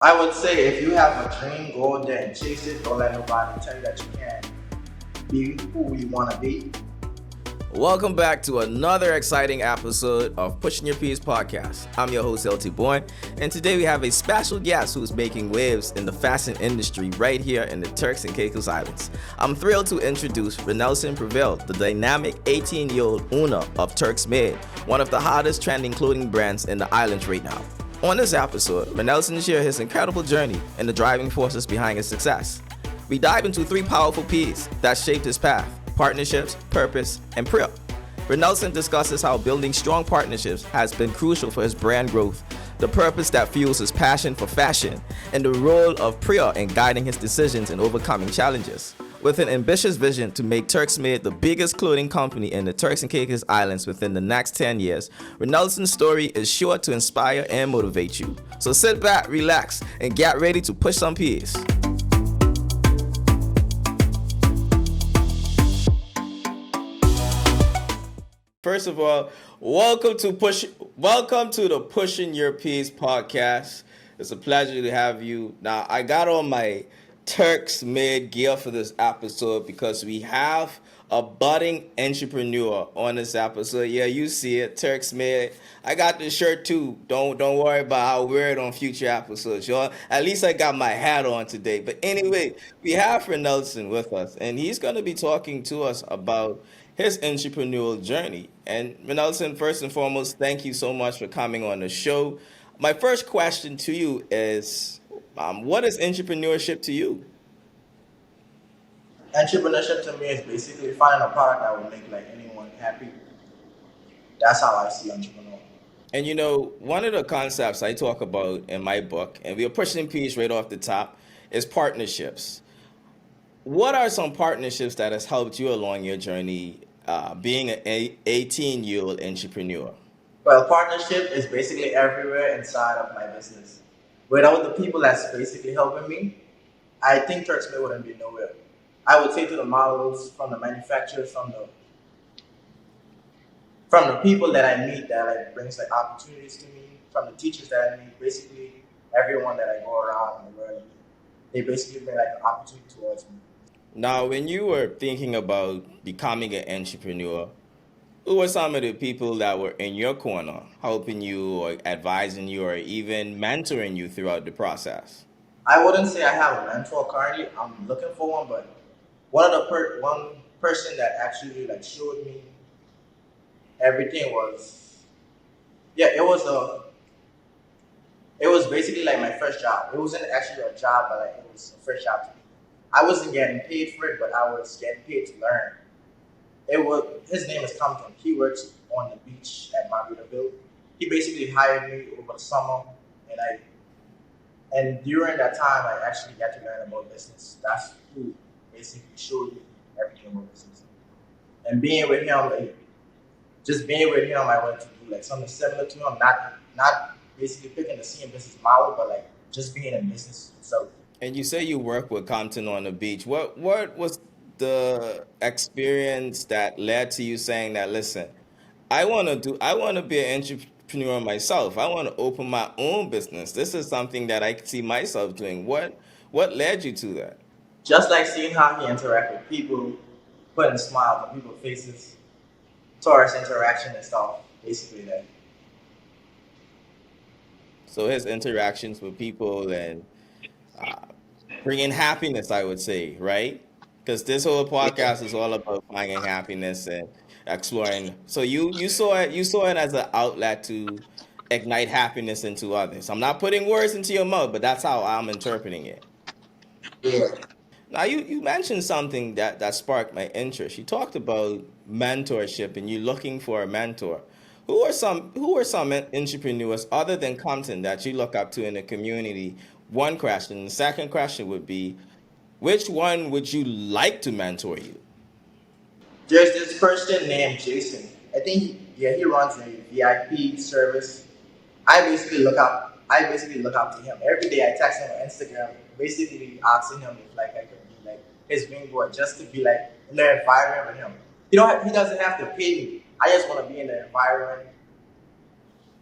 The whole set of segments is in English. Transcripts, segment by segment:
I would say if you have a dream, go out there and chase it. Don't let nobody tell you that you can't be who you want to be. Welcome back to another exciting episode of Pushing Your Peace podcast. I'm your host, Bourne, and today we have a special guest who's making waves in the fashion industry right here in the Turks and Caicos Islands. I'm thrilled to introduce Relanson Pervil, the dynamic 18-year-old owner of Turks Made, one of the hottest trending clothing brands in the islands right now. On this episode, Renalson shares his incredible journey and the driving forces behind his success. We dive into three powerful P's that shaped his path: partnerships, purpose, and prayer. Renalson discusses how building strong partnerships has been crucial for his brand growth, the purpose that fuels his passion for fashion, and the role of prayer in guiding his decisions and overcoming challenges. With an ambitious vision to make Turks Made the biggest clothing company in the Turks and Caicos Islands within the next 10 years, Renalson's story is sure to inspire and motivate you. So sit back, relax, and get ready to push some peace. First of all, welcome to the Pushing Your Peace podcast. It's a pleasure to have you. Now, I got on my Turks Made gear for this episode because we have a budding entrepreneur on this episode. Yeah, you see it, Turks Made. I got this shirt too. Don't worry about how I wear it on future episodes, y'all. At least I got my hat on today. But anyway, we have Renalson with us, and he's going to be talking to us about his entrepreneurial journey. And Renalson, first and foremost, thank you so much for coming on the show. My first question to you is, what is entrepreneurship to you? Entrepreneurship to me is basically finding a product that will make like anyone happy. That's how I see entrepreneur. And you know, one of the concepts I talk about in my book, and we're pushing peace right off the top, is partnerships. What are some partnerships that has helped you along your journey being an 18-year-old entrepreneur? Well, partnership is basically everywhere inside of my business. Without the people that's basically helping me, I think Turks Made wouldn't be nowhere. I would say to the models, from the manufacturers, from the people that I meet that like brings like opportunities to me, from the teachers that I meet, basically everyone that I go around and learn, they basically bring like an opportunity towards me. Now, when you were thinking about becoming an entrepreneur, who were some of the people that were in your corner, helping you or advising you or even mentoring you throughout the process? I wouldn't say I have a mentor currently. I'm looking for one, but one person that actually like showed me everything was, yeah, it was basically like my first job. It wasn't actually a job, but like it was a first job to me. I wasn't getting paid for it, but I was getting paid to learn. His name is Compton. He works on the beach at Mogul. He basically hired me over the summer, and during that time I actually got to learn about business. That's who basically showed me everything about business. And being with him, I wanted to do like something similar to him, not basically picking the same business model, but like just being in business itself. And you say you work with Compton on the beach. What was the experience that led to you saying that, listen, I want to be an entrepreneur myself. I want to open my own business. This is something that I see myself doing. What led you to that? Just like seeing how he interact with people, putting a smile on people's faces, tourist interaction and stuff, basically that. So his interactions with people and uh, bringing happiness, I would say, right? Because this whole podcast is all about finding happiness and exploring. So you saw it as an outlet to ignite happiness into others. I'm not putting words into your mouth, but that's how I'm interpreting it. Yeah. Now you mentioned something that sparked my interest. You talked about mentorship and you looking for a mentor. Who are some entrepreneurs other than Compton that you look up to in the community? One question. The second question would be, which one would you like to mentor you? There's this person named Jason. I think he runs a VIP service. I basically look up to him. Every day I text him on Instagram, basically asking him if like I could be like his wingboard just to be like in the environment with him. He doesn't have to pay me. I just want to be in the environment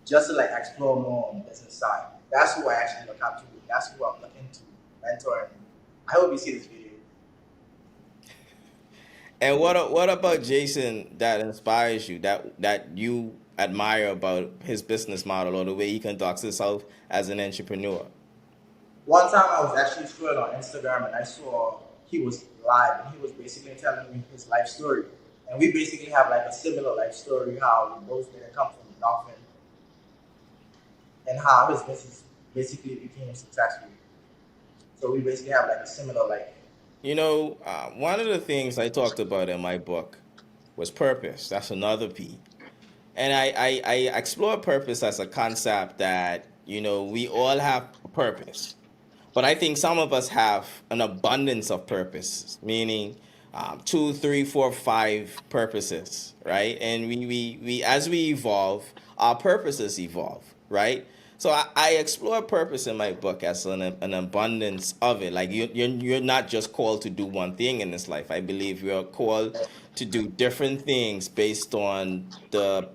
just to like explore more on the business side. That's who I actually look up to That's who I'm looking to mentor. And I hope you see this video. And what about Jason that inspires you, that you admire about his business model or the way he conducts himself as an entrepreneur? One time I was actually scrolling on Instagram and I saw he was live and he was basically telling me his life story. And we basically have like a similar life story, how we both didn't come from nothing and how his business basically became successful. So we basically have like a similar life. One of the things I talked about in my book was purpose. That's another P. And I explore purpose as a concept that, we all have a purpose. But I think some of us have an abundance of purpose, meaning two, three, four, five purposes, right? And we as we evolve, our purposes evolve, right? So I explore purpose in my book as an abundance of it. Like you're not just called to do one thing in this life. I believe you're called to do different things based on the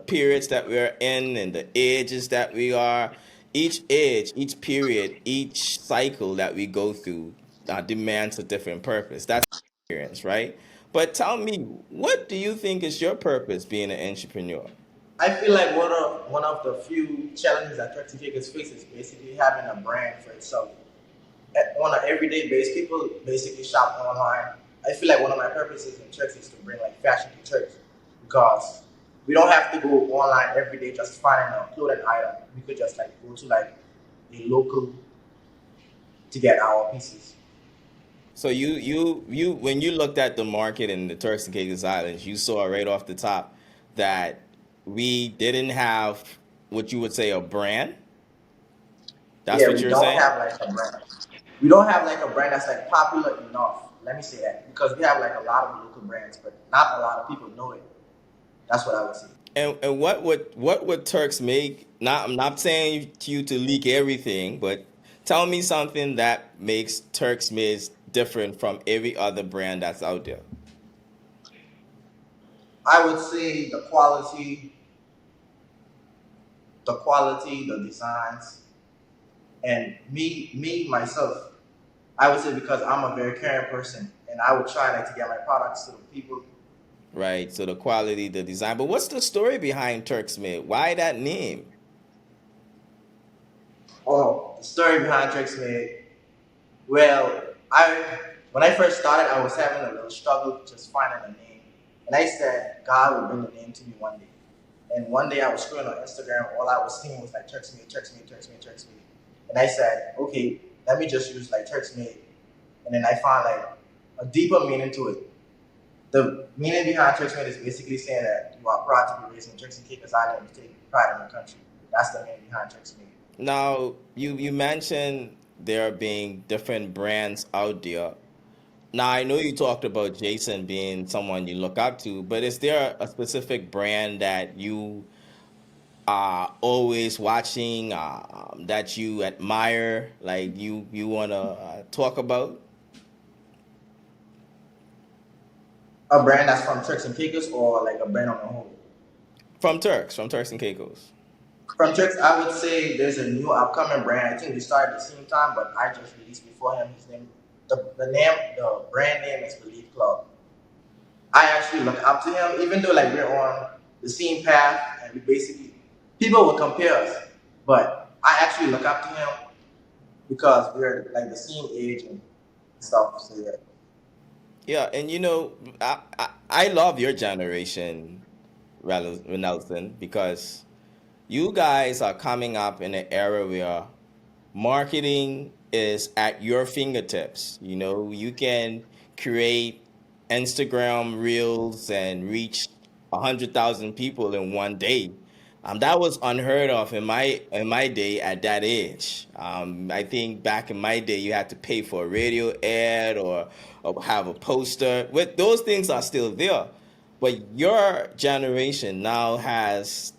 periods that we're in and the ages that we are. Each age, each period, each cycle that we go through demands a different purpose. That's experience, right? But tell me, what do you think is your purpose being an entrepreneur? I feel like one of the few challenges that Turks and Caicos face is basically having a brand for itself. On an everyday basis, people basically shop online. I feel like one of my purposes in Turks is to bring like fashion to Turks because we don't have to go online every day just finding a clothing item. We could just like go to like a local to get our pieces. So you when you looked at the market in the Turks and Caicos Islands, you saw right off the top that we didn't have what you would say a brand. That's Yeah, what we you're don't saying? have like a brand. We don't have like a brand that's like popular enough. Let me say that because we have like a lot of local brands, but not a lot of people know it. That's what I would say. And what would Turks make? Not I'm not saying to you to leak everything, but tell me something that makes Turks Made different from every other brand that's out there. I would say the quality, the designs, and me myself. I would say because I'm a very caring person, and I would try like to get my products to the people. Right. So the quality, the design. But what's the story behind Turks Made? Why that name? Oh, the story behind Turks Made. Well, I when I first started, I was having a little struggle just finding a name, and I said God would bring the name to me one day. And one day I was scrolling on Instagram, all I was seeing was like Turks Made, Turks Made, Turks Made, Turks Made. And I said, okay, let me just use like Turks Made. And then I found like a deeper meaning to it. The meaning behind Turks Made is basically saying that you are proud to be raised in Turks and Caicos Islands and take pride in your country. That's the meaning behind Turks Made. Now, you mentioned there being different brands out there. Now, I know you talked about Jason being someone you look up to, but is there a specific brand that you are always watching, that you admire, like you want to talk about? A brand that's from Turks and Caicos or like a brand on the whole. From Turks and Caicos. From Turks, I would say there's a new upcoming brand. I think we started at the same time, but I just released before him. His name, the brand name is Believe Club. I actually look up to him, even though like we're on the same path, and we basically people will compare us, but I actually look up to him because we're like the same age and stuff. So yeah. Yeah, and I love your generation, Renalson, because you guys are coming up in an era where marketing is at your fingertips. You can create Instagram reels and reach 100,000 people in one day. That was unheard of in my day at that age. I think back in my day, you had to pay for a radio ad or have a poster. With those things are still there, but your generation now has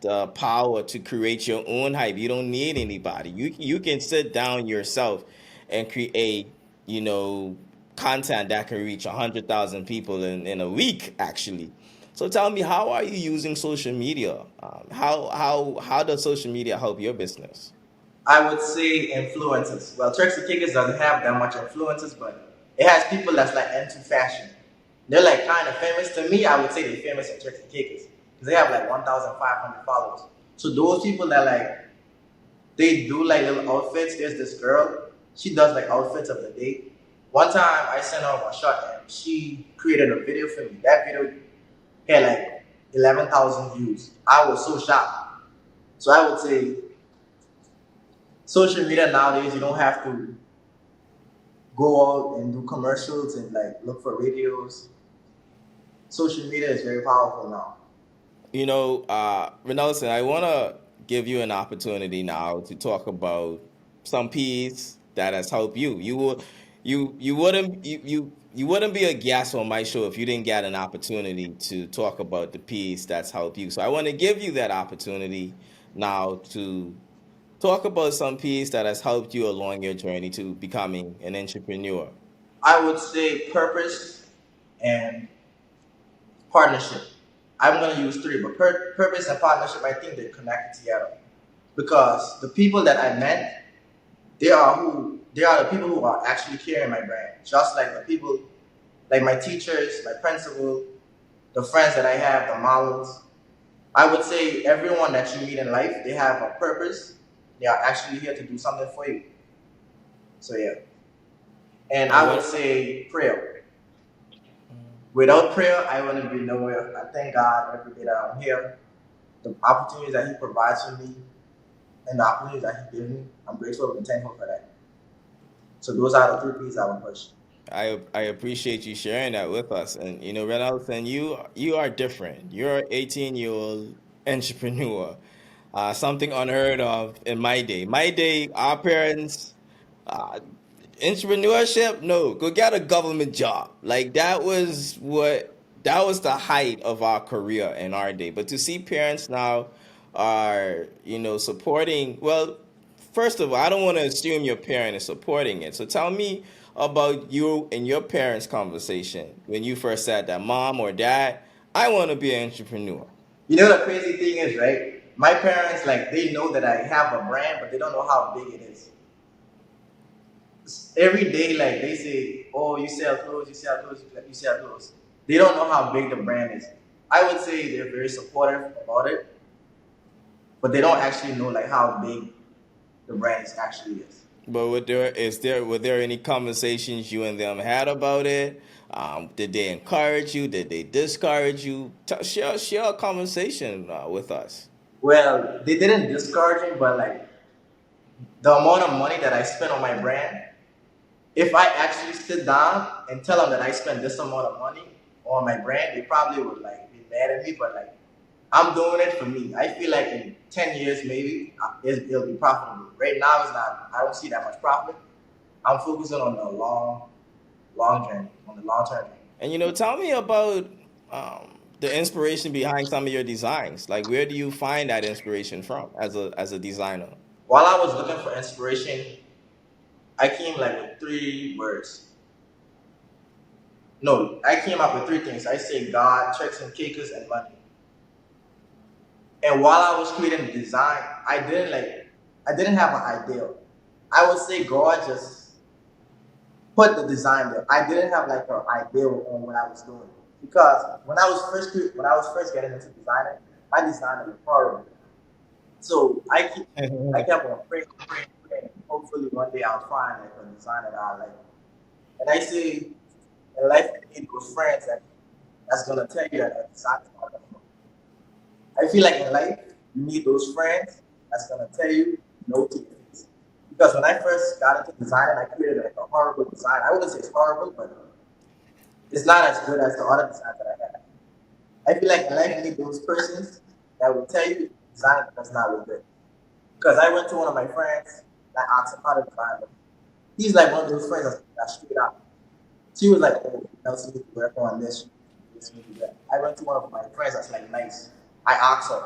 the power to create your own hype. You don't need anybody. You can sit down yourself and create, you know, content that can reach 100,000 people in a week, actually. So tell me, how are you using social media? How does social media help your business? I would say influences. Well, Turks and Caicos doesn't have that much influences, but it has people that's like into fashion. They're like kind of famous. To me, I would say they're famous in Turks and Caicos because they have like 1,500 followers. So those people that like they do like little outfits. There's this girl. She does like outfits of the day. One time I sent her one shot and she created a video for me. That video had like 11,000 views. I was so shocked. So I would say social media nowadays you don't have to go out and do commercials and like look for radios. Social media is very powerful now. Renalson, I want to give you an opportunity now to talk about some piece that has helped you. You wouldn't be a guest on my show if you didn't get an opportunity to talk about the piece that's helped you. So I want to give you that opportunity now to talk about some piece that has helped you along your journey to becoming an entrepreneur. I would say purpose and partnership. I'm going to use three, but purpose and partnership, I think they're connected together because the people that I met, they are the people who are actually carrying my brand. Just like the people, like my teachers, my principal, the friends that I have, the models. I would say everyone that you meet in life, they have a purpose. They are actually here to do something for you. So yeah, and And I would what say prayer. Without prayer, I wouldn't be nowhere. I thank God every day that I'm here. The opportunities that He provides for me and the opportunities that He gives me, I'm grateful and thankful for that. So those are the three P's I would push. I appreciate you sharing that with us. And Renalson, you are different. You're an 18-year-old entrepreneur. Something unheard of in my day. My day, our parents, uh, entrepreneurship, no, go get a government job. Like that was the height of our career in our day. But to see parents now are, supporting, well, first of all, I don't want to assume your parent is supporting it. So tell me about you and your parents' conversation when you first said that, mom or dad, I want to be an entrepreneur. You know the crazy thing is, right? My parents, like, they know that I have a brand, but they don't know how big it is. Every day, like, they say, "Oh, you sell clothes, you sell clothes, you sell clothes." They don't know how big the brand is. I would say they're very supportive about it, but they don't actually know like how big the brand is actually is. But were there any conversations you and them had about it? Did they encourage you? Did they discourage you? Share a conversation with us. Well, they didn't discourage me, but like the amount of money that I spent on my brand, if I actually sit down and tell them that I spent this amount of money on my brand, they probably would like be mad at me. But like I'm doing it for me. I feel like in 10 years maybe it'll be profitable. Right now it's not. I don't see that much profit. I'm focusing on the long journey, on the long term journey. And tell me about the inspiration behind some of your designs. Like, where do you find that inspiration from as a designer? While I was looking for inspiration, I came like with three words. No, I came up with three things. I say God, Turks and Caicos, and money. And while I was creating the design, I didn't have an ideal. I would say God just put the design there. I didn't have like an ideal on what I was doing because when I was first getting into designing, my design was horrible. So I kept on praying, praying, praying. Hopefully one day I'll find like a design that I like. And I say in life you need those friends that's gonna tell you that a design is not gonna work. I feel like in life, you need those friends that's gonna tell you no to your face. Because when I first got into designing, I created like a horrible design. I wouldn't say it's horrible, but it's not as good as the other designs that I had. I feel like in life, you need those persons that will tell you design does not look good. Because I went to one of my friends and I asked him how to design it. He's like one of those friends that's straight up. She was like, "Oh, Nelson, you need to work on this, this, you need to do that." I went to one of my friends that's like nice. I asked her,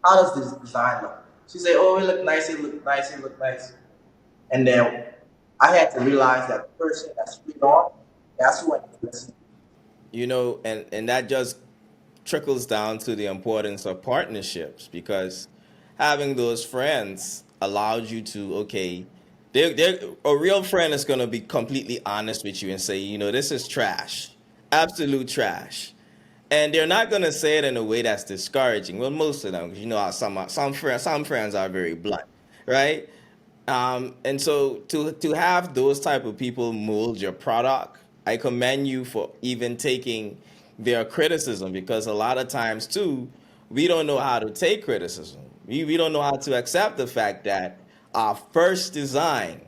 "How does this design look?" She said, "Oh, it look nice, it look nice, it look nice." And then I had to realize that the person that's straight on, that's who I need to listen to. And that just trickles down to the importance of partnerships because having those friends allowed you to, okay, they're, a real friend is going to be completely honest with you and say, you know, this is trash, absolute trash. And they're not going to say it in a way that's discouraging. Well, most of them, 'cause you know how some friends are very blunt, right? And so to have those type of people mold your product, I commend you for even taking their criticism, because a lot of times too, we don't know how to take criticism. We don't know how to accept the fact that our first design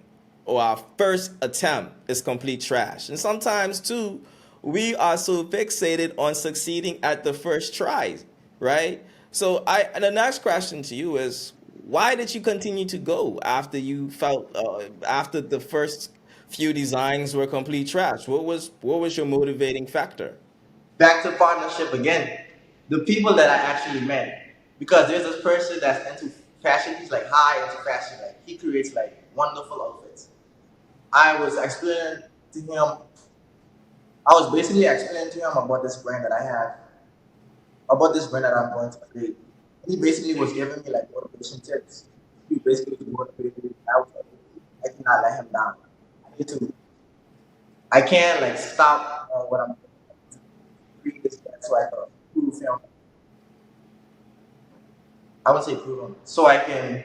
or our first attempt is complete trash. And sometimes too, we are so fixated on succeeding at the first try, right? So the next question to you is, why did you continue to go after you felt after the first few designs were complete trash? What was your motivating factor? Back to partnership again. The people that I actually met, because there's this person that's into fashion. He's like high into fashion. Like he creates like wonderful outfits. I was explaining to him. I was basically explaining to him about this brand that I have, about this brand that I'm going to create. He basically was giving me like motivation tips. He basically motivated me. I was like, I cannot let him down. I need to. I can't like stop what I'm doing to create this brand so I can prove him. I would say prove him so I can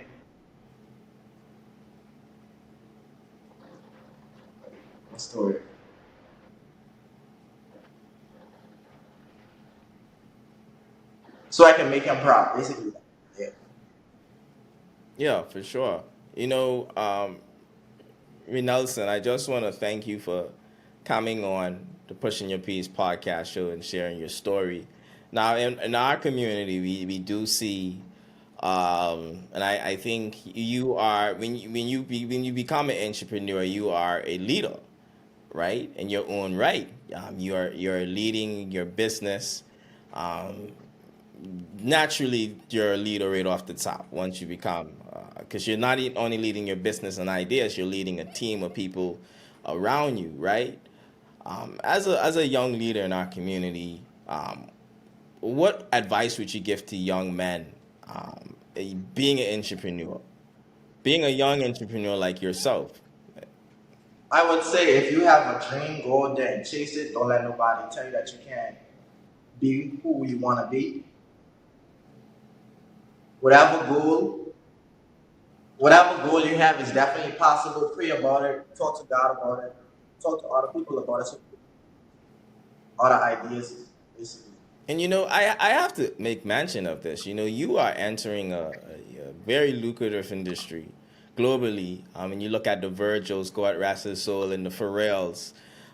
story. So I can make him proud. Basically, yeah. Yeah, for sure. You know, Renalson, I just want to thank you for coming on the Pushing Your Peace podcast show and sharing your story. Now, in our community, we do see, and I think you are, when you become an entrepreneur, you are a leader, right? In your own right. You're leading your business. Um, Naturally, you're a leader right off the top once you become, because you're not only leading your business and ideas, you're leading a team of people around you, right? As a young leader in our community, what advice would you give to young men, being an entrepreneur, being a young entrepreneur like yourself? I would say if you have a dream, go out there and chase it. Don't let nobody tell you that you can't be who you want to be. Whatever goal, whatever goal you have is definitely possible. Pray about it. Talk to God about it. Talk to other people about it. So other ideas, basically. And you know, I have to make mention of this. You know, you are entering a very lucrative industry globally. And you look at the Virgils, God rest his soul, and the Pharrells,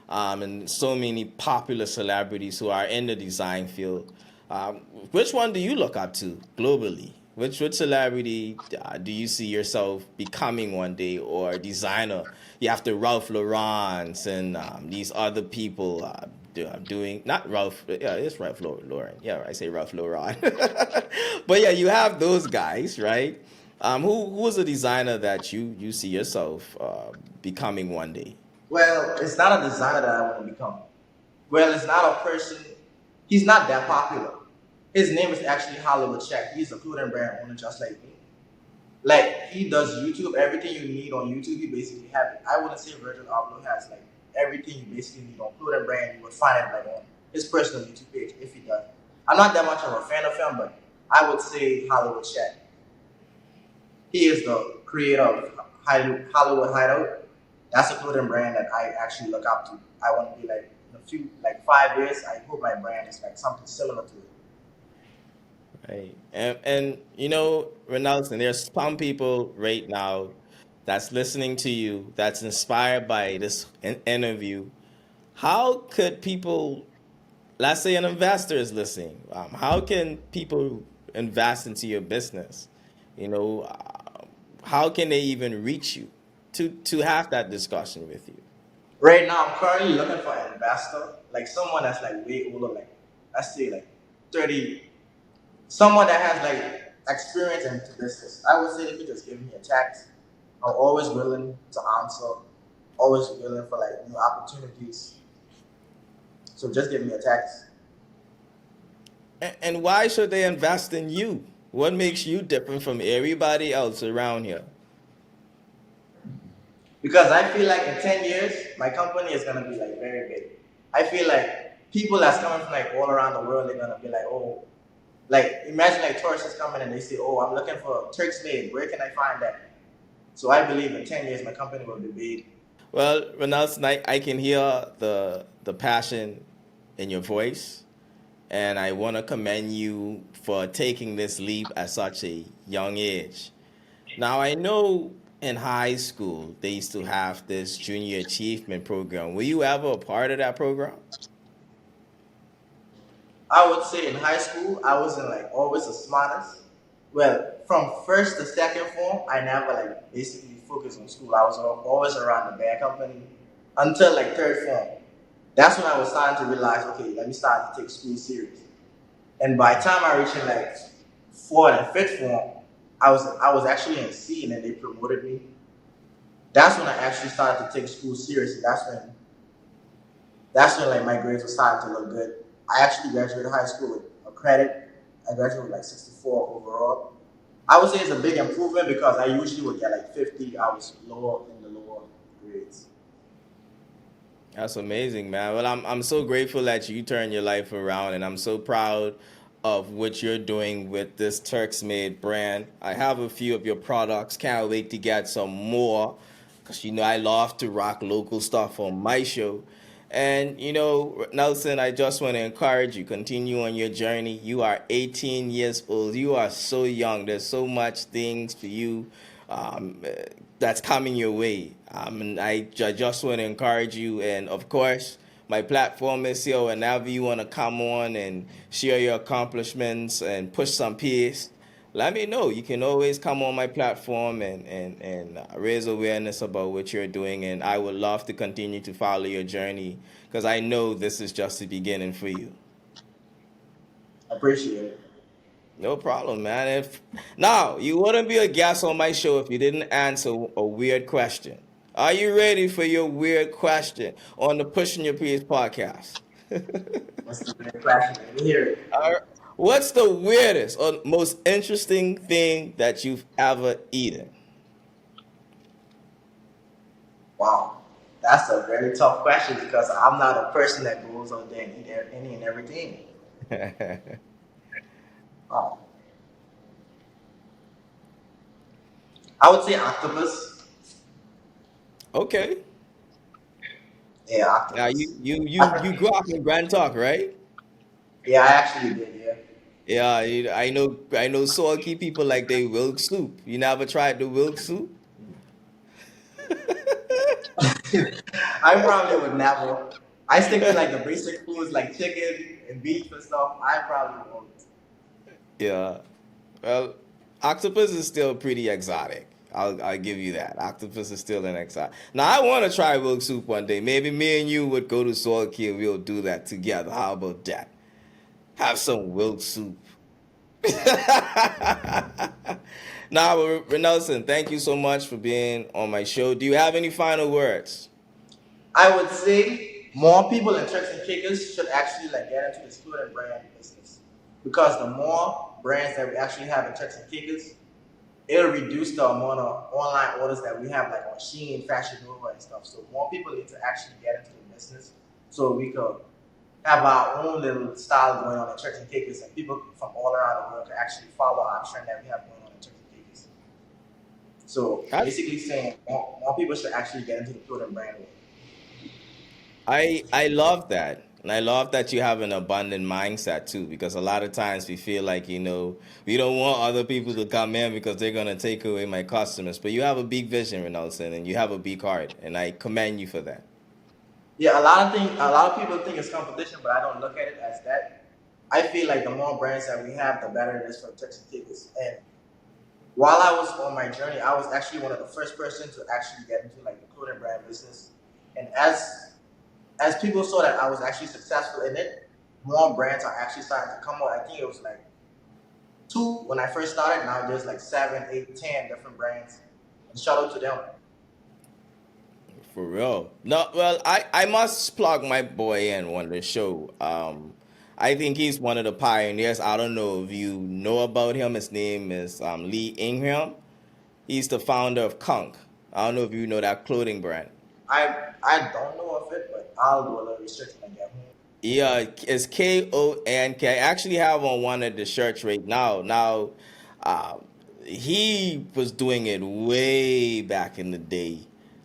and so many popular celebrities who are in the design field. Which one do you look up to globally? Which celebrity do you see yourself becoming one day, or designer? You have the Ralph Laurents and these other people doing, not Ralph. Yeah, it's Ralph Lauren. Yeah, I say Ralph Lauren. But yeah, you have those guys, right? Who is a designer that you see yourself becoming one day? Well, it's not a designer that I want to become. Well, it's not a person. He's not that popular. His name is actually Hollywood Check. He's a clothing brand owner just like me. Like he does YouTube, everything you need on YouTube, he basically has it. I wouldn't say Virgil Abloh has like everything you basically need on clothing brand. You would find it like on his personal YouTube page if he does. I'm not that much of a fan of him, but I would say Hollywood Check. He is the creator of Hollywood Hideout. That's a clothing brand that I actually look up to. I want to be like in a few, like 5 years. I hope my brand is like something similar to it. Right. And you know, Renalson, there's some people right now that's listening to you, that's inspired by this interview. How could people, let's say an investor is listening, how can people invest into your business? You know, how can they even reach you to have that discussion with you? Right now, I'm currently looking for an investor, like someone that's like way older, like let's say like 30, someone that has like experience in business. I would say if you just give me a text, I'm always willing to answer, always willing for like new opportunities. So just give me a text. And why should they invest in you? What makes you different from everybody else around here? Because I feel like in 10 years, my company is gonna be like very big. I feel like people that's coming from like all around the world, they're gonna be like, oh, like imagine like tourists is coming and they say, oh, I'm looking for Turks Made. Where can I find that? So I believe in 10 years, my company will be big. Well, Renalson, I can hear the passion in your voice, and I want to commend you for taking this leap at such a young age. Now, I know in high school they used to have this junior achievement program. Were you ever a part of that program? I would say in high school, I wasn't like always the smartest. Well, from first to second form, I never like basically focused on school. I was always around the bad company until like third form. That's when I was starting to realize, okay, let me start to take school serious. And by the time I reached in like fourth and fifth form, I was actually in C, and then they promoted me. That's when I actually started to take school seriously. That's when like my grades were starting to look good. I actually graduated high school with a credit. I graduated with like 64 overall. I would say it's a big improvement because I usually would get like 50. I was lower in the lower grades. That's amazing, man. Well, I'm so grateful that you turned your life around, and I'm so proud of what you're doing with this Turks Made brand. I have a few of your products. Can't wait to get some more, because I love to rock local stuff on my show. And Nelson, I just want to encourage you. Continue on your journey. You are 18 years old. You are so young. There's so much things for you um, that's coming your way. And just want to encourage you. And of course, my platform is here. Whenever you want to come on and share your accomplishments and push some peace, let me know. You can always come on my platform and raise awareness about what you're doing. And I would love to continue to follow your journey, because I know this is just the beginning for you. I appreciate it. No problem, man. If now you wouldn't be a guest on my show if you didn't answer a weird question. Are you ready for your weird question on the Pushing Your Peers podcast? What's the big question? Let me hear it. All right. What's the weirdest or most interesting thing that you've ever eaten? Wow. That's a very tough question because I'm not a person that goes out there and eat any and everything. Wow. I would say octopus. Okay. Yeah, Now octopus. you grew up in Grand Talk, right? Yeah, I actually did. Yeah. Yeah, I know salty people like they wilk soup. You never tried the wilk soup? I probably would never. I stick to like the basic foods like chicken and beef and stuff. I probably won't. Yeah. Well, octopus is still pretty exotic. I'll give you that. Octopus is still an exotic. Now I want to try wilk soup one day. Maybe me and you would go to Salty and we'll do that together. How about that? Have some wilk soup. Now, Renalson, thank you so much for being on my show. Do you have any final words? I would say more people in Turks and Caicos should actually like get into this food and brand business because the more brands that we actually have in Turks and Caicos, it'll reduce the amount of online orders that we have like on Shein, Fashion Nova, and stuff. So more people need to actually get into the business so we could have our own little style going on in Turks and Caicos, and people from all around the world can actually follow our trend that we have going on in Turks and Caicos. So That's basically saying more people should actually get into the food and brand world. I love that. And I love that you have an abundant mindset too, because a lot of times we feel like, we don't want other people to come in because they're gonna take away my customers. But you have a big vision, Renalson, and you have a big heart, and I commend you for that. Yeah, a lot of people think it's competition, but I don't look at it as that. I feel like the more brands that we have, the better it is for Turks and Caicos. And while I was on my journey, I was actually one of the first person to actually get into like the clothing brand business. And as people saw that I was actually successful in it, more brands are actually starting to come out. I think it was like two when I first started. Now there's like seven, eight, 10 different brands. And shout out to them. For real. No, well, I must plug my boy in on the show. I think he's one of the pioneers. I don't know if you know about him. His name is Lee Ingham. He's the founder of Kunk. I don't know if you know that clothing brand. I don't know of it, but I'll do a little research when I get home. Yeah, it's Konk. I actually have on one of the shirts right now. Now, uh, he was doing it way back in the day,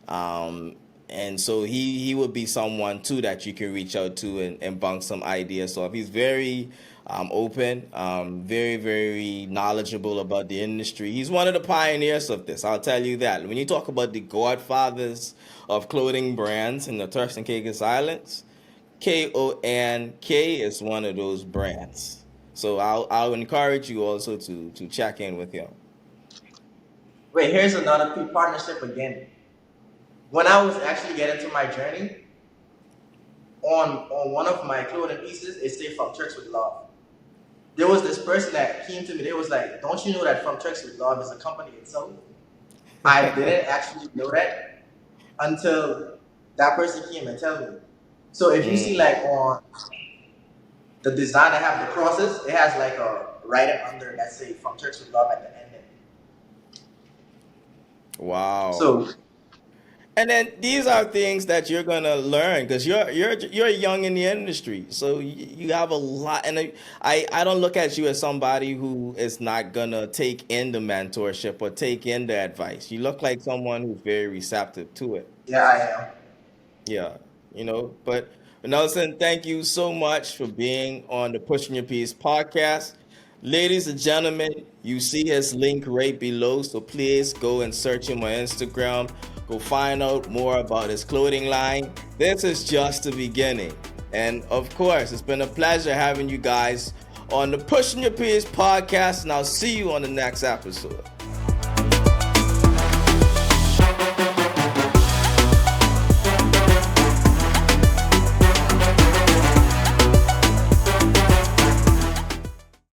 um, and so he would be someone too that you can reach out to and bounce some ideas off. He's very open, very very knowledgeable about the industry. He's one of the pioneers of this. I'll tell you that. When you talk about the godfathers of clothing brands in the Turks and Caicos Islands. Konk is one of those brands. So I'll encourage you also to check in with him. Wait, here's another partnership again. When I was actually getting to my journey, on one of my clothing pieces, it said "From Turks with Love." There was this person that came to me. They was like, "Don't you know that From Turks with Love is a company itself?" I didn't actually know that until that person came and told me. So if you see Mm, like on the design that have the crosses, it has like a writing under that say "From Turks with Love" at the end. wow. So And then these are things that you're gonna learn because you're young in the industry, so you have a lot. And I don't look at you as somebody who is not gonna take in the mentorship or take in the advice. You look like someone who's very receptive to it. yeah, I am. Yeah, but Nelson, thank you so much for being on the Pushing Your Piece podcast. Ladies and gentlemen, you see his link right below, so please go and search him on Instagram. Go find out more about his clothing line. This is just the beginning. And of course, it's been a pleasure having you guys on the Pushing Your Piece podcast, and I'll see you on the next episode.